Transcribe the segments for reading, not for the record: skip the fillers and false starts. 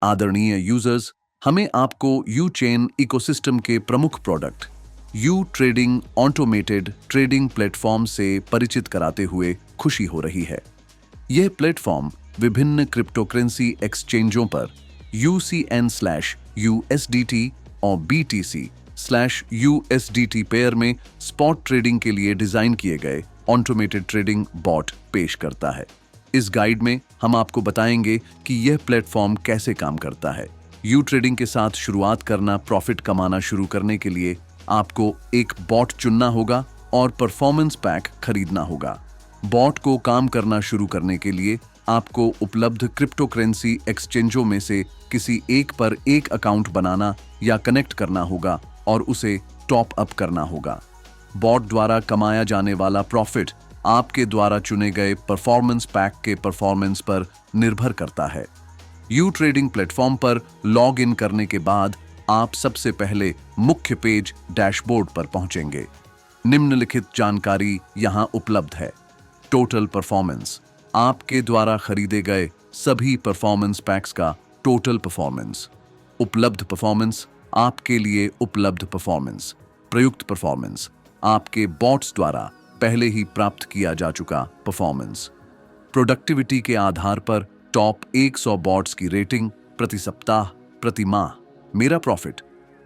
आदरणीय यूजर्स, हमें आपको यू चेन इकोसिस्टम के प्रमुख product you trading automated trading platform से परिचित कराते हुए खुशी हो रही है। यह प्लेटफॉर्म विभिन्न क्रिप्टोकरेंसी एक्सचेंजों पर UCN/USDT और BTC/USDT पेयर में स्पॉट ट्रेडिंग के लिए डिजाइन किए गए ऑटोमेटेड ट्रेडिंग बॉट पेश करता है। इस गाइड में हम आपको बताएंगे कि यह प्लेटफॉर्म कैसे काम करता है। यू ट्रेडिंग के साथ शुरुआत करना, प्रॉफिट कमाना शुरू करने के लिए आपको एक बॉट चुनना होगा और परफॉर्मेंस पैक खरीदना होगा। बॉट को काम करना शुरू करने के लिए आपको उपलब्ध क्रिप्टोकरेंसी एक्सचेंजों में से किसी एक पर एक अकाउंट बनाना या कनेक्ट करना होगा और उसे टॉप अप करना होगा। बॉट द्वारा कमाया जाने वाला प्रॉफिट आपके द्वारा चुने गए परफॉर्मेंस पैक के परफॉर्मेंस पर निर्भर करता है। यू ट्रेडिंग प्लेटफॉर्म पर लॉग इन करने के बाद आप सबसे पहले मुख्य पेज डैशबोर्ड पर पहुंचेंगे। निम्नलिखित जानकारी यहां उपलब्ध है। टोटल परफॉर्मेंस, आपके द्वारा खरीदे गए सभी परफॉर्मेंस पैक्स का टोटल परफॉर्मेंस। उपलब्ध परफॉर्मेंस, आपके लिए उपलब्ध परफॉर्मेंस। प्रयुक्त परफॉर्मेंस, आपके बॉट्स द्वारा पहले ही प्राप्त किया जा चुका परफॉर्मेंस। प्रोडक्टिविटी के आधार पर टॉप 100 बॉट्स की रेटिंग प्रति सप्ताह, प्रति माह। मेरा प्रॉफिट,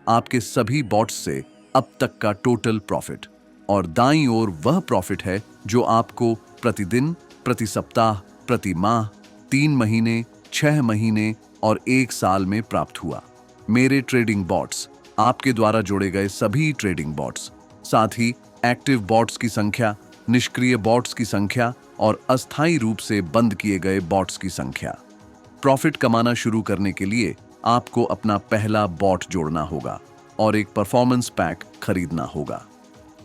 आपके सभी बॉट्स से अब तक का टोटल प्रॉफिट। और दाईं ओर वह प्रॉफिट है जो आपको प्रतिदिन, प्रति सप्ताह, प्रति माह, 3 महीने, 6 महीने और 1 साल में प्राप्त हुआ। मेरे ट्रेडिंग बॉट्स, आपके द्वारा जोड़े गए सभी ट्रेडिंग बॉट्स, साथ ही एक्टिव बॉट्स की संख्या, निष्क्रिय बॉट्स की संख्या और अस्थायी रूप से बंद किए गए बॉट्स की संख्या। प्रॉफिट कमाना शुरू करने के लिए आपको अपना पहला बॉट जोड़ना होगा और एक परफॉर्मेंस पैक खरीदना होगा।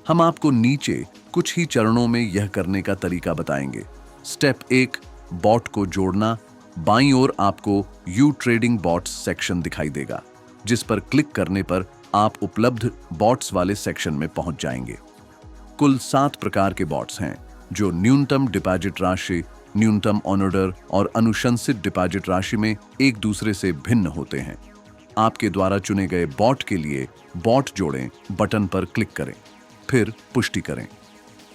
हम आपको नीचे कुछ ही चरणों में यह करने का तरीका बताएंगे। स्टेप 1, बॉट को जोड़ना। बाईं ओर आपको यू ट्रेडिंग बॉट्स सेक्शन दिखाई देगा, जिस पर क्लिक करने पर आप उपलब्ध बॉट्स वाले सेक्शन में पहुंच जाएंगे। कुल 7 प्रकार के बॉट्स हैं, जो न्यूनतम डिपॉजिट राशि, न्यूनतम ऑर्डर और अनुशंसित डिपॉजिट राशि में एक दूसरे से भिन्न होते हैं। आपके द्वारा चुने गए बॉट के लिए बॉट जोड़ें बटन पर क्लिक करें, फिर पुष्टि करें।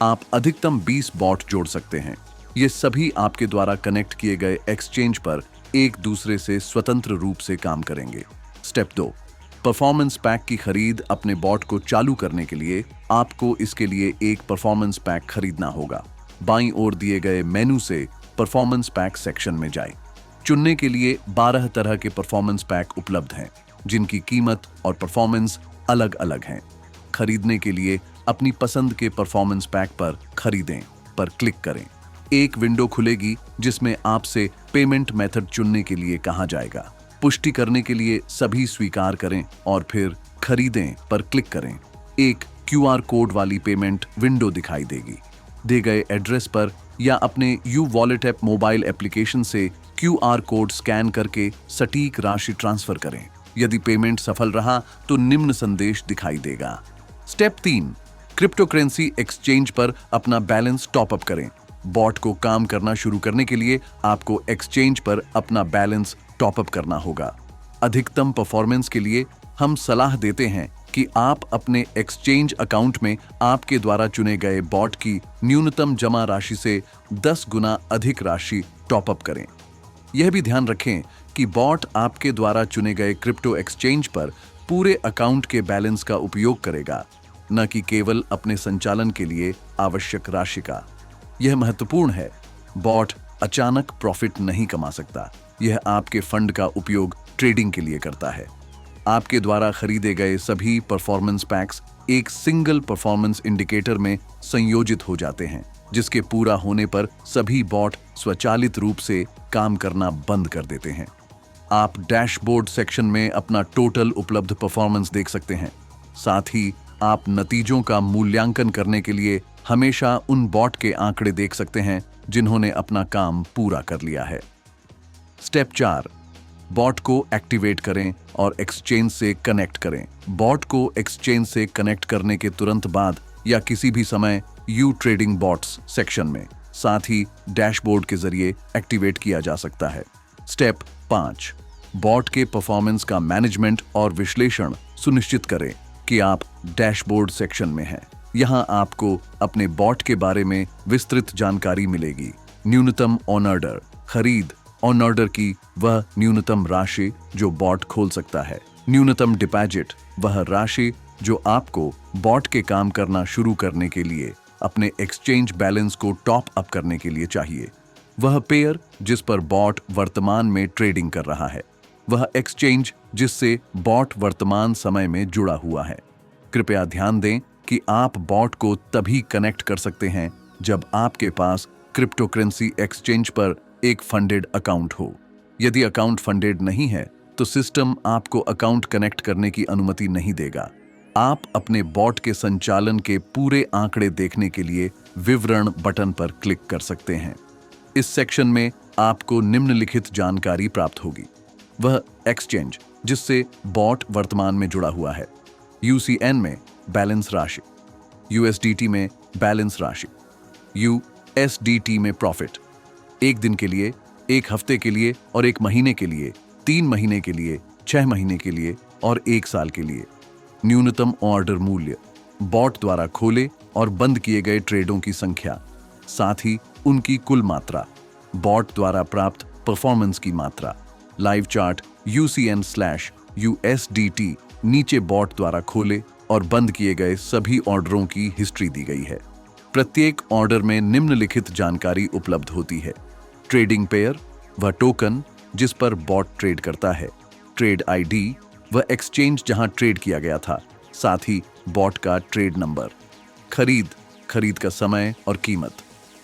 आप अधिकतम 20 बॉट जोड़ सकते हैं। ये सभी आपके द्वारा कनेक्ट किए गए एक्सचेंज पर एक दूसरे से स्वतंत्र रूप से काम करेंगे। स्टेप 2, परफॉर्मेंस पैक की खरीद। अपने बॉट को चालू करने के लिए आपको इसके लिए एक परफॉर्मेंस पैक खरीदना होगा। बाईं ओर दिए गए मेनू से परफॉर्मेंस पैक सेक्शन में जाएं। चुनने के लिए 12 तरह के परफॉर्मेंस पैक उपलब्ध हैं, जिनकी कीमत और परफॉर्मेंस अलग अलग हैं। खरीदने के लिए अपनी पसंद के परफॉर्मेंस पैक पर खरीदें पर क्लिक करें। एक विंडो खुलेगी जिसमें आपसे पेमेंट मेथड चुनने के लिए कहा जाएगा। पुष्टि करने के लिए सभी स्वीकार करें और फिर खरीदें पर क्लिक करें। एक QR कोड वाली पेमेंट विंडो दिखाई देगी। दिए गए एड्रेस पर या अपने you wallet app mobile application से QR कोड स्कैन करके सटीक राशि ट्रांसफर करें। यदि पेमेंट सफल रहा तो निम्न संदेश दिखाई देगा। स्टेप 3, क्रिप्टोकरेंसी एक्सचेंज पर अपना बैलेंस टॉप अप करें। बॉट को काम करना शुरू करने के लिए आपको एक्सचेंज पर अपना बैलेंस टॉप अप करना होगा। अधिकतम परफॉर्मेंस के लिए हम सलाह देते हैं कि आप अपने एक्सचेंज अकाउंट में आपके द्वारा चुने गए बॉट की न्यूनतम जमा राशि से 10 गुना अधिक राशि टॉप अप करें। यह भी ध्यान रखें कि बॉट आपके द्वारा चुने गए क्रिप्टो एक्सचेंज पर पूरे अकाउंट के बैलेंस का उपयोग करेगा, न कि केवल अपने संचालन के लिए आवश्यक राशि का। यह महत्वपूर्ण है। बॉट अचानक प्रॉफिट नहीं कमा सकता। यह आपके फंड का उपयोग ट्रेडिंग के लिए करता है। आपके द्वारा खरीदे गए सभी परफॉर्मेंस पैक्स एक सिंगल परफॉर्मेंस इंडिकेटर में संयोजित हो जाते हैं, जिसके पूरा होने पर सभी बॉट स्वचालित रूप से काम करना बंद कर देते हैं। आप डैशबोर्ड सेक्शन में अपना टोटल उपलब्ध परफॉर्मेंस देख सकते हैं। साथ ही आप नतीजों का मूल्यांकन करने के लिए हमेशा उन बॉट के आंकड़े देख सकते हैं जिन्होंने अपना काम पूरा कर लिया है। स्टेप 4, बॉट को एक्टिवेट करें और एक्सचेंज से कनेक्ट करें। बॉट को एक्सचेंज से कनेक्ट करने के तुरंत बाद या किसी भी समय यू ट्रेडिंग बॉट्स सेक्शन में, साथ ही डैशबोर्ड के जरिए एक्टिवेट किया जा सकता है। स्टेप 5, बॉट के परफॉर्मेंस का मैनेजमेंट और विश्लेषण सुनिश्चित करें कि आप डैशबोर्ड सेक्शन में हैं। यहाँ आपको अपने बॉट के बारे में विस्तृत जानकारी मिलेगी। न्यूनतम ऑन ऑर्डर, खरीद ऑन ऑर्डर की वह न्यूनतम राशि जो बॉट खोल सकता है। न्यूनतम डिपॉजिट, वह राशि जो आपको बॉट के काम करना शुरू करने के लिए अपने एक्सचेंज बैलेंस को टॉप अप करने के लिए चाहिए। वह पेयर जिस पर बॉट वर्तमान में ट्रेडिंग कर रहा है। वह एक्सचेंज जिससे बॉट वर्तमान समय में जुड़ा हुआ है। कृपया ध्यान दें कि आप बॉट को तभी कनेक्ट कर सकते हैं जब आपके पास क्रिप्टोकरेंसी एक्सचेंज पर एक फंडेड अकाउंट हो। यदि अकाउंट फंडेड नहीं है तो सिस्टम आपको अकाउंट कनेक्ट करने की अनुमति नहीं देगा। आप अपने बॉट के संचालन के पूरे आंकड़े देखने के लिए विवरण बटन पर क्लिक कर सकते हैं। इस सेक्शन में आपको निम्नलिखित जानकारी प्राप्त होगी। वह एक्सचेंज जिससे बॉट वर्तमान में जुड़ा हुआ है। UCN में बैलेंस राशि, USDT में बैलेंस राशि, USDT में प्रॉफिट, एक दिन के लिए, एक हफ्ते के लिए और एक महीने के लिए, 3 महीने के लिए, 6 महीने के लिए और 1 साल के लिए। न्यूनतम ऑर्डर मूल्य, बॉट द्वारा खोले और बंद किए गए ट्रेडों की संख्या, साथ ही उनकी कुल मात्रा, बॉट द्वारा प्राप्त परफॉर्मेंस की मात्रा। लाइव चार्ट UCN/USDT नीचे बॉट द्वारा खोले और बंद किए गए सभी ऑर्डरों की हिस्ट्री दी गई है। प्रत्येक ऑर्डर में निम्नलिखित जानकारी उपलब्ध होती है। ट्रेडिंग पेयर, वह टोकन जिस पर बॉट ट्रेड करता है। ट्रेड ID, वह एक्सचेंज जहां ट्रेड किया गया था, साथ ही बॉट का ट्रेड नंबर। खरीद, खरीद का समय और कीमत।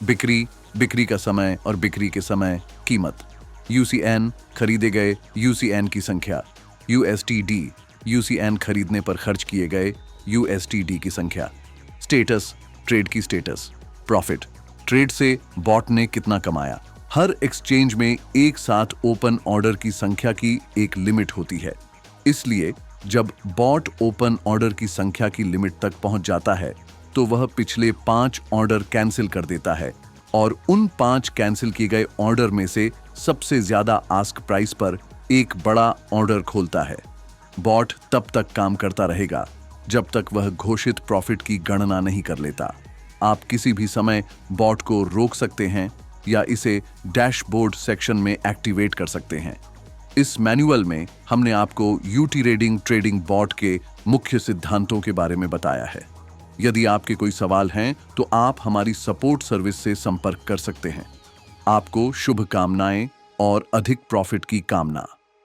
बिक्री, बिक्री का समय और बिक्री के समय, कीमत। UCN, खरीदे गए UCN की संख्या। USTD, UCN खरीदने पर खर्च किए गए USTD की संख्या। स्टेटस, ट्रेड की स्टेटस। प्रॉफिट, ट्रेड से बॉट ने कितना कमाया। हर एक्सचेंज में एक साथ ओपन ऑर्डर की संख्या की एक लिमिट होती है, इसलिए जब बॉट ओपन ऑर्डर की संख्या की लिमिट तक पहुंच जाता है तो वह पिछले 5 ऑर्डर कैंसिल कर देता है और उन 5 कैंसिल किए गए ऑर्डर में से सबसे ज्यादा आस्क प्राइस पर एक बड़ा ऑर्डर खोलता है। बॉट तब तक काम करता रहेगा जब तक वह घोषित प्रॉफिट की गणना नहीं कर लेता। आप किसी भी समय बॉट को रोक सकते हैं या इसे डैशबोर्ड सेक्शन में एक्टिवेट कर सकते हैं। इस मैनुअल में हमने आपको यूटीरेडिंग ट्रेडिंग बॉट के मुख्य सिद्धांतों के बारे में बताया है। यदि आपके कोई सवाल हैं तो आप हमारी सपोर्ट सर्विस से संपर्क कर सकते हैं। आपको शुभकामनाएं और अधिक प्रॉफिट की कामना।